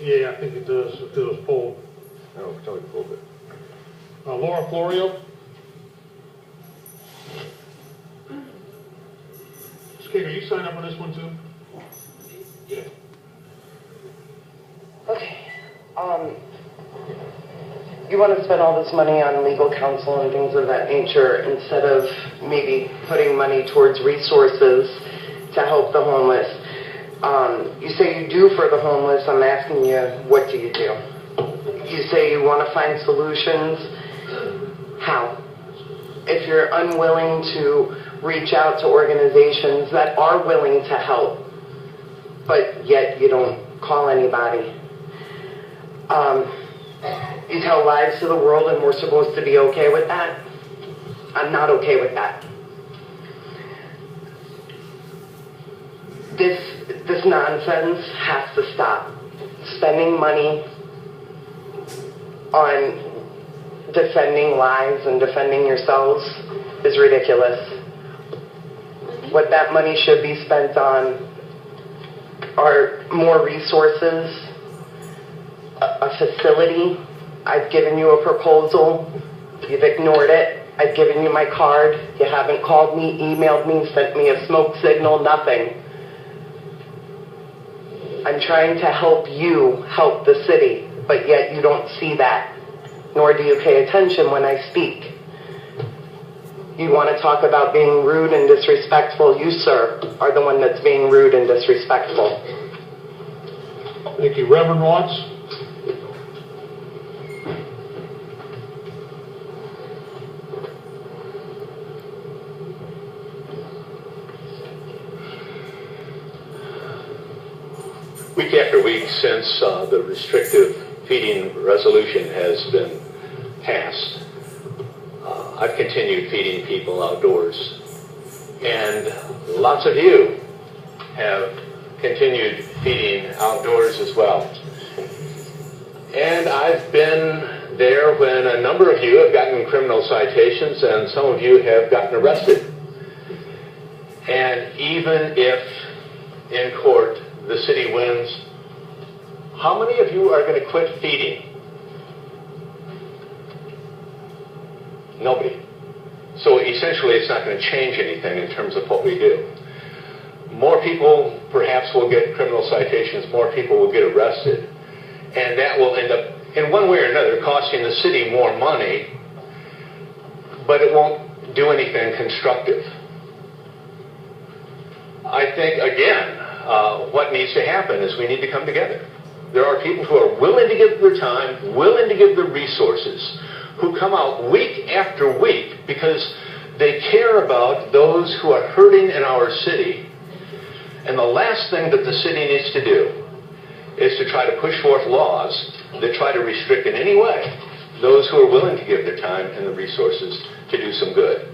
Yeah, I think it does, if it was pulled. No, somebody pulled it. Laura Florio? Kate, are you signed up on this one too? Yeah. Okay. You want to spend all this money on legal counsel and things of that nature instead of maybe putting money towards resources to help the homeless. You say you do for the homeless. I'm asking you, what do you do? You say you want to find solutions. How? If you're unwilling to reach out to organizations that are willing to help, but yet you don't call anybody. You tell lies to the world and we're supposed to be okay with that? I'm not okay with that. This nonsense has to stop. Spending money on defending lies and defending yourselves is ridiculous. What that money should be spent on are more resources, a facility. I've given you a proposal. You've ignored it. I've given you my card. You haven't called me, emailed me, sent me a smoke signal, nothing. I'm trying to help you help the city, but yet you don't see that, nor do you pay attention when I speak. You want to talk about being rude and disrespectful? You, sir, are the one that's being rude and disrespectful. Thank you. Reverend Watts? Week after week since the restrictive feeding resolution has been passed, I've continued feeding people outdoors. And lots of you have continued feeding outdoors as well. And I've been there when a number of you have gotten criminal citations and some of you have gotten arrested. And even if in court the city wins, how many of you are going to quit feeding? Nobody. So essentially it's not going to change anything in terms of what we do. More people perhaps will get criminal citations, more people will get arrested, and that will end up, in one way or another, costing the city more money, but it won't do anything constructive. I think, again, what needs to happen is we need to come together. There are people who are willing to give their time, willing to give their resources, who come out week after week because they care about those who are hurting in our city. And the last thing that the city needs to do is to try to push forth laws that try to restrict in any way those who are willing to give their time and the resources to do some good.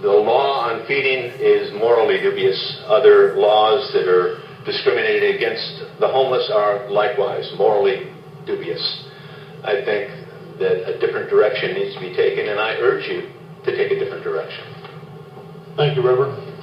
The law on feeding is morally dubious. Other laws that are discriminating against the homeless are likewise morally dubious. I think that a different direction needs to be taken, and I urge you to take a different direction. Thank you, Reverend.